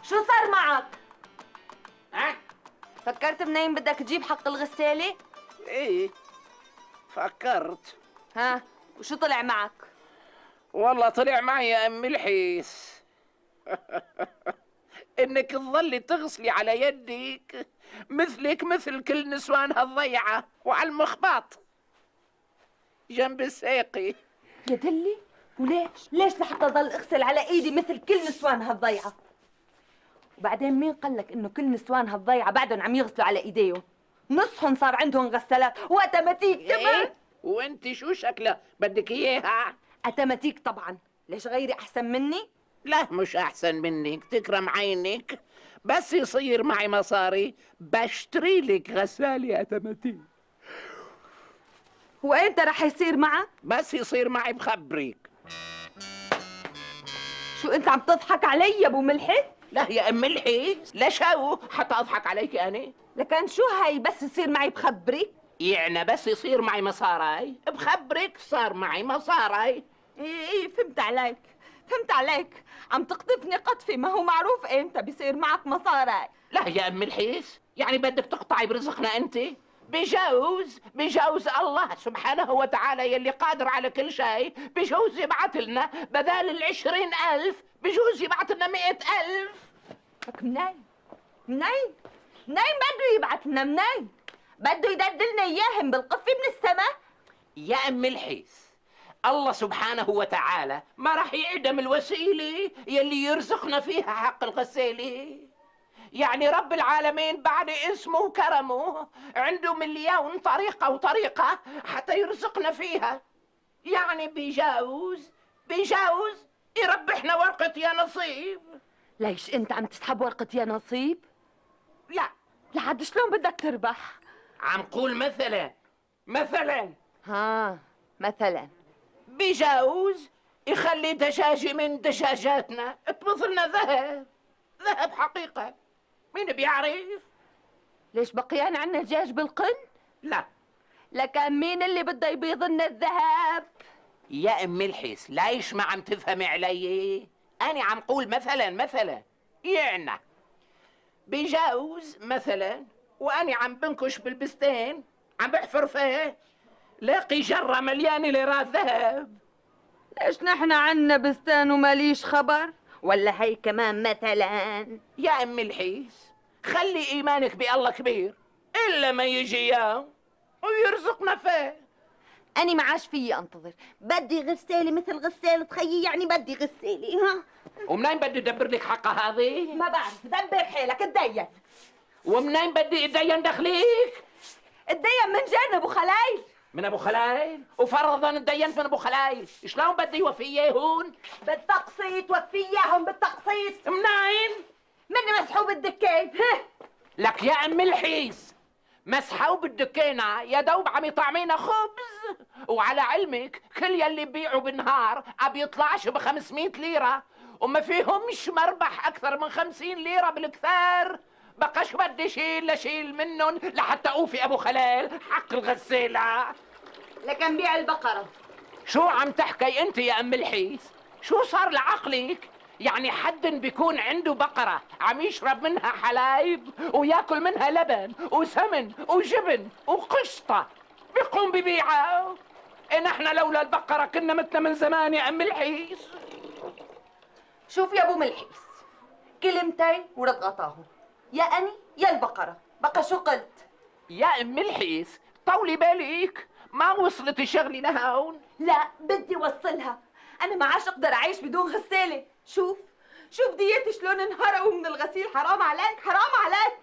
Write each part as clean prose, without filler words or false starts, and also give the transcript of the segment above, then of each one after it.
شو صار معك؟ ها؟ فكرت منين بدك تجيب حق الغسالة؟ ايه فكرت. ها وشو طلع معك؟ والله طلع معي يا ام الحيس انك تظلي تغسلي على يدك مثلك مثل كل نسوانها الضيعة وعلى المخبط جنب الساقي. يا دلي وليش لحتى ضل اغسل على ايدي مثل كل نسوانها الضيعة؟ وبعدين مين قال لك انه كل نسوانها الضيعة بعدهم عم يغسلوا على ايديهم؟ نصهم صار عندهم غسالات واتماتيك كمان. ايه وانت شو شكلها بدك اياها؟ اتماتيك طبعا، ليش غيري احسن مني؟ لا مش احسن منك، تكرم عينك. بس يصير معي مصاري بشتري لك غسالة اتماتيك. وامتى رح يصير معك؟ بس يصير معي بخبرك. شو انت عم تضحك علي يا ابو ملحت؟ لا يا ام الحيس، لا شو حتى اضحك عليك انا؟ لكن شو هاي بس يصير معي بخبرك؟ يعني بس يصير معي مصاري بخبرك صار معي مصاري. ايه فهمت عليك، فهمت عليك، عم تقطفني قطفي، ما هو معروف امتى بيصير معك مصاري. لا يا ام الحيس، يعني بدك تقطعي برزقنا انت؟ بجوز الله سبحانه وتعالى يلي قادر على كل شيء بجوز يبعث لنا بدال 20,000 بجوز يبعث لنا 100,000. لك منين بده يبعث لنا؟ منين بده يدلنا اياهم بالقفه من السماء؟ يا ام الحيس، الله سبحانه وتعالى ما راح يعدم الوسيله يلي يرزقنا فيها حق الغساله. يعني رب العالمين بعد اسمه وكرمه عنده مليون طريقة وطريقة حتى يرزقنا فيها. يعني بيجاوز يربحنا ورقة يا نصيب. ليش انت عم تسحب ورقه يا نصيب؟ لا لحد شلون بدك تربح؟ عم قول مثلا ها مثلا بيجاوز يخلي دجاجة من دجاجاتنا تبث لنا ذهب حقيقة. مين بيعرف؟ ليش بقيان عنا دجاج بالقن؟ لا لكن مين اللي بده يبيض لنا الذهب؟ يا ام الحس، ليش ما عم تفهمي علي؟ انا عم قول مثلا يعني بجوز مثلا وانا عم بنكش بالبستان عم بحفر فيه لاقي جرة مليانة ليرات ذهب. ليش نحن عنا بستان وماليش خبر؟ ولا هي كمان مثلا؟ يا ام الحيس خلي ايمانك بالله كبير الا ما يجي اياه ويرزقنا فيه. أنا ما عاش فيي أنتظر، بدي غسالة مثل غسالة خيي، يعني بدي غسالة. ها ومنين بدي ادبر لك حقها هذه؟ ما بعرف، دبر حيلك اتدين. ومنين بدي اتدين دخليك؟ اتدين من جنب أبو خلايل. من ابو خلايل؟ وفرضا اتدينت من ابو خلايل شلون بدي يوفي اياهن؟ بالتقسيط وفي اياهم بالتقسيط. منين؟ مني مسحوب الدكين. لك يا ام الحيس، مسحوب الدكينة يا دوب عم يطعمينا خبز. وعلى علمك كل يلي ببيعوا بالنهار عم يطلعش ب500 ليرة وما فيهمش مربح اكثر من 50 ليرة بالكثار. بقاش بدي اشيل منهم لحتى اوفي ابو خلال حق الغسالة. لكن بيع البقرة. شو عم تحكي انت يا ام الحيس؟ شو صار لعقلك؟ يعني حد بيكون عنده بقرة عم يشرب منها حلايب وياكل منها لبن وسمن وجبن وقشطة بيقوم ببيعها؟ نحن لولا البقرة كنا متنا من زمان يا ام الحيس. شوف يا ابو ملحيس، كلمتين ورد غطاهم، يا اني يا البقرة، بقى شو قلت؟ يا ام الحيس طولي بالك، ما وصلت الشغلة لهون. لا بدي وصلها، انا ما عادش اقدر اعيش بدون غسالة. شوف ديتي شلون انهرقوا من الغسيل، حرام عليك حرام عليك.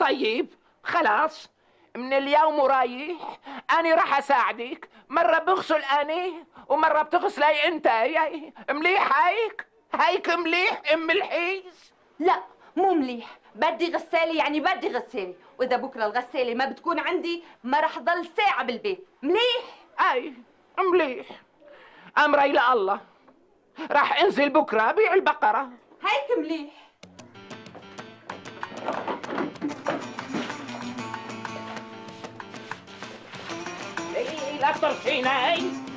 طيب خلاص، من اليوم ورايح أنا راح أساعدك. مرة بغسل أنا ومرة بتغسلي أنت. ياي مليح هيك مليح أم الحيس؟ لا مو مليح، بدي غسالة يعني بدي غسالة، وإذا بكرة الغسالة ما بتكون عندي ما رح ضل ساعة بالبيت. مليح؟ أي مليح، أمري لله. راح انزل بكرة بيع البقرة. هيك مليح. لا ترشيني.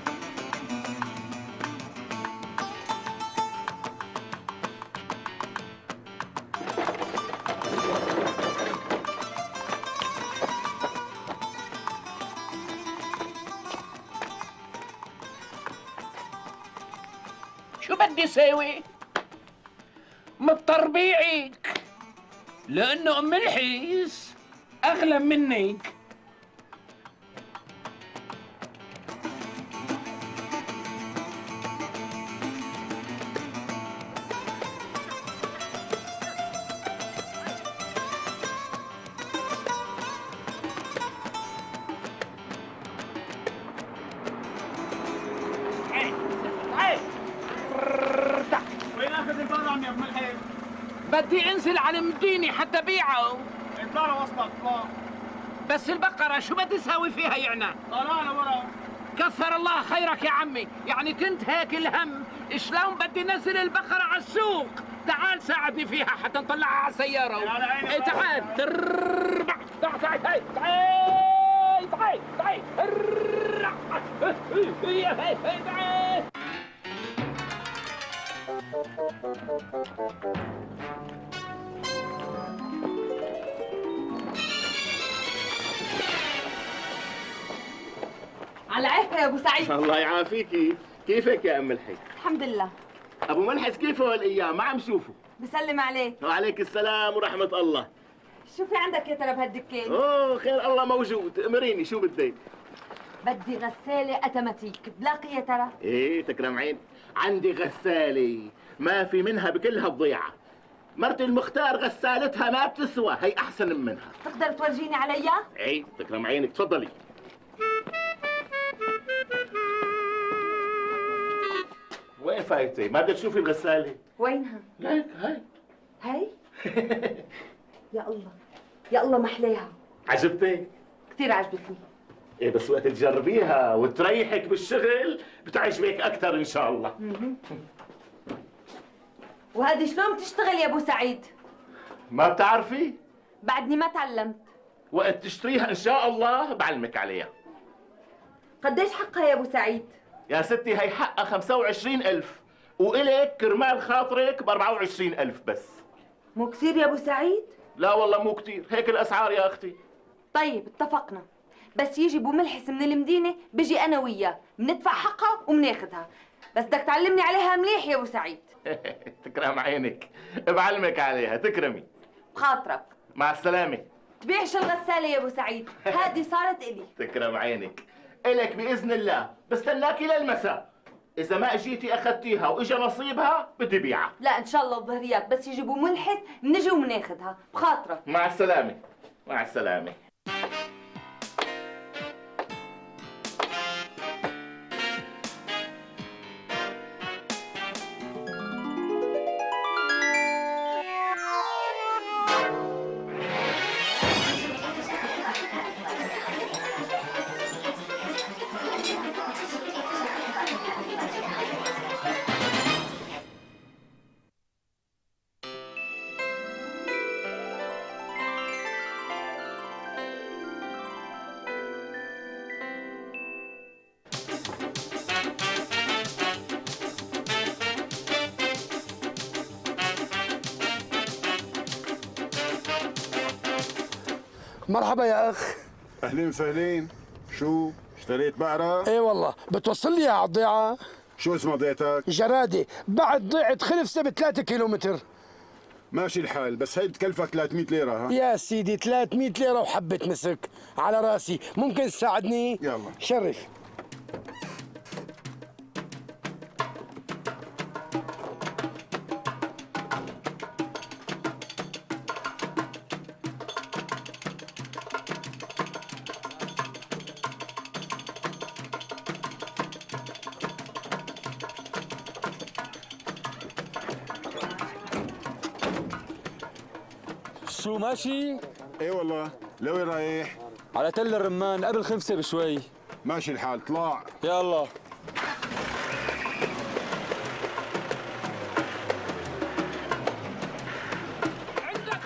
بدي ساوي؟ مضطر بيعك، لأنه أم الحيس أغلى منك. وين اخذ البرم يا ابن الحين؟ بدي انزل على مديني حتى بيعه. اطلع لوسطك اطلع. بس البقرة شو بدي ساوي فيها يعني؟ طلع لورا. كثر الله خيرك يا عمي، يعني كنت هيك الهم شلون بدي نزل البقرة على السوق. تعال ساعدني فيها حتى نطلعها على السيارة. على عيني. ايه تعال. تعال تعال تعال تعال تعال تعال تعال. على عيبها يا ابو سعيد. الله يعافيكي. كيفك يا ام الحي؟ الحمد لله. ابو ملحس كيفه هالايام؟ ما عم شوفه. بسلم عليك. وعليك السلام ورحمه الله. شو في عندك يا ترى بهالدكان؟ اوه خير الله موجود. امريني شو بدك؟ بدي غسالة اتوماتيك، بلاقي يا ترى؟ ايه تكرم عين. عندي غسالة ما في منها بكل هالضيعة. مرتي المختار غسالتها ما بتسوى، هي احسن منها. تقدر تورجيني عليها؟ ايه تكرم عينك تفضلي. وين فايتي؟ ما بدك تشوفي الغسالة؟ وينها؟ ليك هاي. هي؟ يا الله يا الله محلاها. عجبتك؟ كثير عجبتني. ايه بس وقت تجربيها وتريحك بالشغل بتعجبك اكثر ان شاء الله. وهذه شلون بتشتغل يا ابو سعيد؟ ما بتعرفي؟ بعدني ما تعلمت. وقت تشتريها ان شاء الله بعلمك عليها. قديش حقها يا ابو سعيد؟ يا ستي هي حقها 25,000 وإلك كرمال خاطرك ب 24,000 بس. مو كثير يا ابو سعيد؟ لا والله مو كتير، هيك الاسعار يا اختي. طيب اتفقنا، بس يجي ابو ملحس من المدينه بيجي انا وياه بندفع حقها وبناخذها، بس بدك تعلمني عليها مليح يا ابو سعيد. تكرم عينك، بعلمك عليها. تكرمي. بخاطرك. مع السلامة. تبيعش الغساله يا ابو سعيد، هذه صارت الي. تكرم عينك. إلك بإذن الله، بستناكي للمساء. إذا ما اجيتي أخذتيها وإجا نصيبها بدي بيعها. لا إن شاء الله الظهريات بس يجيبوا ملحس بنجي وبناخذها، بخاطرك. مع السلامة. مع السلامة. مرحبا يا اخ. اهلين وسهلين. شو اشتريت بقرة؟ ايه والله بتوصل لي على الضيعة. شو اسمها ضيعتك؟ جرادي بعد ضيعة خلفسة ب3 كيلومتر. ماشي الحال، بس هي بتكلفك 300 ليرة. ها يا سيدي 300 ليرة وحبة مسك على راسي، ممكن تساعدني؟ يلا. شرف. شو ماشي؟ ايه والله. لوين رايح؟ على تل الرمان قبل 5 بشوي. ماشي الحال، طلع. يلا. عندك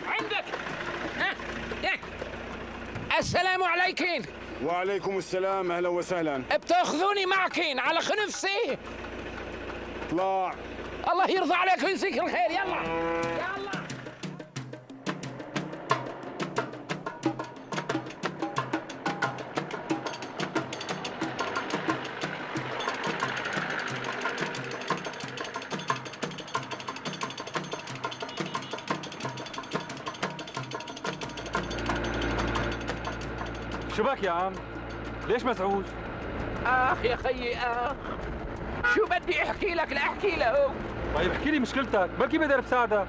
عندك. السلام عليكم. وعليكم السلام، اهلا وسهلا. بتاخذوني معكين على خنفسي؟ طلع. الله يرضى عليك ويجزيك الخير. يلا يلا. شو بك يا عم؟ ليش مزعوج؟ اخ يا خيي اخ، شو بدي احكي لك لاحكي له؟ طيب احكي لي مشكلتك، بلكي بقدر بساعدك.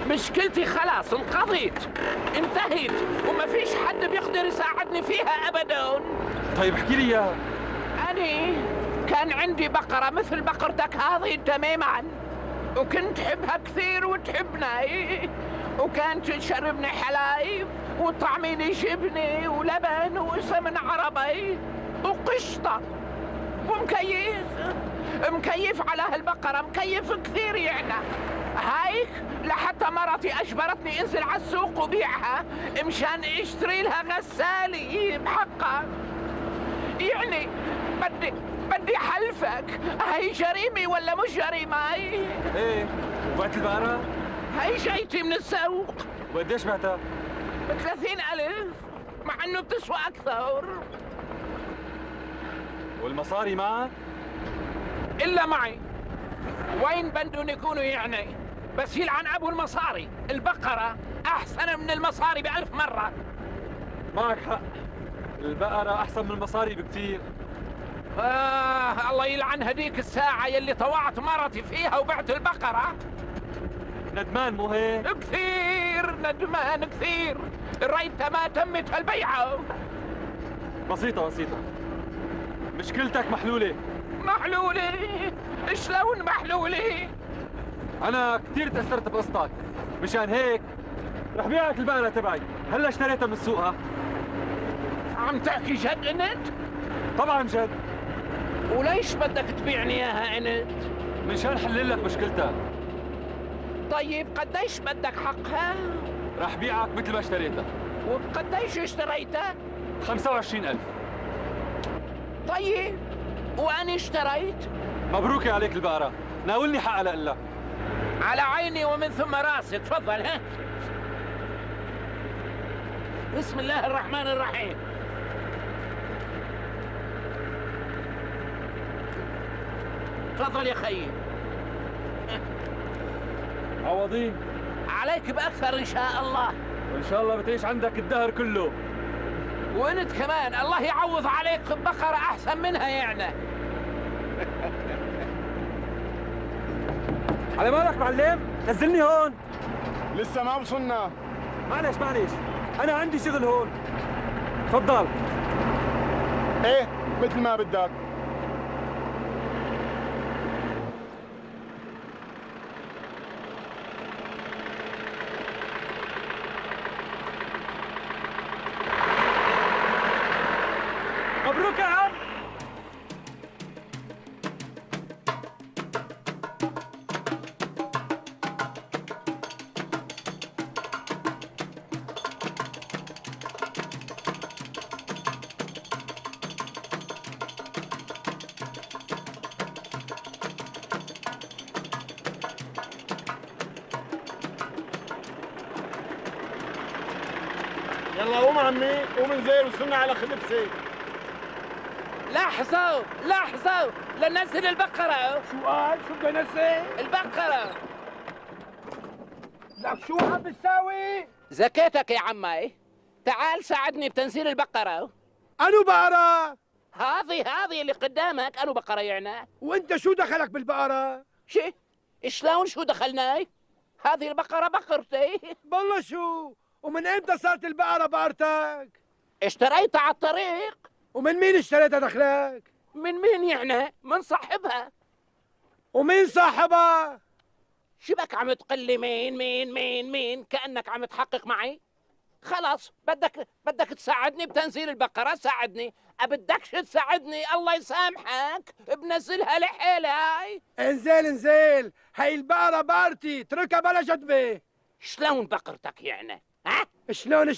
مشكلتي خلاص انقضت، انتهت، وما فيش حد بيقدر يساعدني فيها ابدا. طيب احكي لي اياها. أني كان عندي بقرة مثل بقرتك هذه تماما، وكنت حبها كثير وتحبني، وكانت تشربني حلايب وتطعميني جبنة ولبن وسمن عربي وقشطة مكيف على هالبقرة، مكيف كثير يعني. هيك لحتى مرتي أجبرتني انزل على السوق وبيعها مشان اشتري لها غسالة بحقها. يعني بدي حلفك، هي جريمة ولا مش جريمة؟ ايه، وبعت البقرة؟ هي جايتي من السوق. وقديش بعتها؟ ب30,000، مع انه بتسوى اكثر. والمصاري معك؟ الا معي، وين بدهم يكونوا يعني؟ بس يلعن ابو المصاري، البقرة احسن من المصاري ب1000 مرة. معك حق، البقرة أحسن من المصاري بكتير. الله يلعن هديك الساعة يلي طوعت مرتي فيها وبعت البقرة. ندمان مو هيك؟ كثير ندمان كثير، ريتها ما تمت هالبيعة. بسيطة، مشكلتك محلولة. محلولة؟ شلون محلولة؟ أنا كثير تأثرت بقصتك، مشان هيك رح بيعك البقرة تبعي. هلا اشتريتها من سوقها. عم تحكي جد انت؟ طبعا جد. وليش بدك تبيعني اياها انت؟ مشان حلل لك مشكلتك. طيب قديش بدك حقها؟ رح بيعك مثل ما اشتريتها. وبقديش اشتريتها؟ 25,000. طيب وأنا اشتريت؟ مبروك عليك البقرة، ناولني حقها لك. على عيني ومن ثم راسي، تفضل. ها، بسم الله الرحمن الرحيم. تفضل يا خيي. عوضين. عليك بأكثر إن شاء الله. وإن شاء الله بتعيش عندك الدهر كله. وانت كمان الله يعوض عليك ببقرة أحسن منها يعني. على مالك معلم؟ نزلني هون. لسه ما وصلنا. معلش أنا عندي شغل هون. تفضل. ايه مثل ما بدك. مبروك يا عم. يلا قوم عمي، قوم انزل وصلنا على خلفسي. لحظة لننزل البقرة. شو قال؟ شو بدي انزل؟ البقرة. لك شو عم بتساوي؟ زكيتك يا عمي، تعال ساعدني بتنزيل البقرة. أنو بقرة؟ هذه اللي قدامك أنو بقرة يعني؟ وأنت شو دخلك بالبقرة؟ شلون شو دخلناي؟ هذه البقرة بقرتي. بالله شو؟ ومن امتى صارت البقرة بقرتك؟ اشتريتها على الطريق. ومن مين اشتريتها دخلك؟ من مين يعني؟ من صاحبها. ومين صاحبها؟ شبك عم تقول لي مين كأنك عم تحقق معي؟ خلاص بدك تساعدني بتنزيل البقرة، ساعدني. أبدكش تساعدني الله يسامحك بنزلها لحالي. انزل، هي البقرة بقرتي، اتركها بلا جدبة. شلون بقرتك يعني؟ ها؟ شلون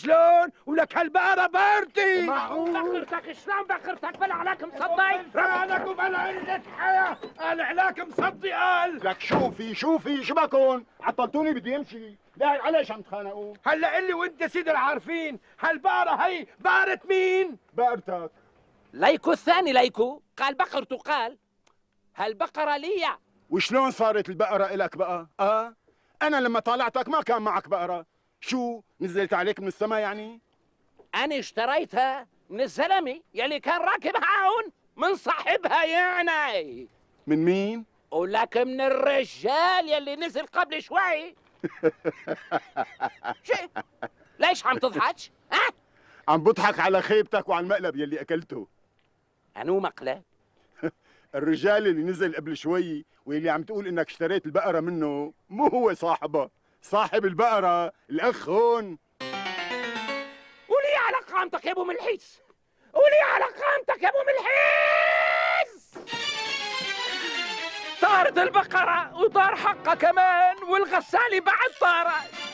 ولك هالبقرة بقرتي. معقول بقرتك؟ شلون بقرتك؟ بلا عليك مصدي. فعلك وبلا قلة حياة، قال عليك مصدي قال. لك شوفي شو بكون؟ عطلتوني بدي امشي. لا عليش عم تخانقوا؟ هلا قل لي وانت سيد العارفين، هالبقرة هي بقرة مين؟ بقرتك. ليكو الثاني ليكو قال بقرته، قال هالبقرة لي. وشلون صارت البقرة إلك بقى؟ أنا لما طالعتك ما كان معك بقرة. شو نزلت عليك من السما يعني؟ أنا اشتريتها من الزلمه يلي كان راكب هون، من صاحبها يعني. من مين؟ ولك من الرجال يلي نزل قبل شوي. شي ليش عم تضحك؟ ها؟ عم بضحك على خيبتك وعلى المقلب يلي اكلته. انو مقلب؟ الرجال اللي نزل قبل شوي واللي عم تقول انك اشتريت البقرة منه مو هو صاحبها، صاحب البقرة الاخ هون. ولي على قامتك يا ابو ملحيس، ولي على قامتك يا ابو ملحيس. طارت البقرة وطار حقها كمان، والغسالة بعد طارت.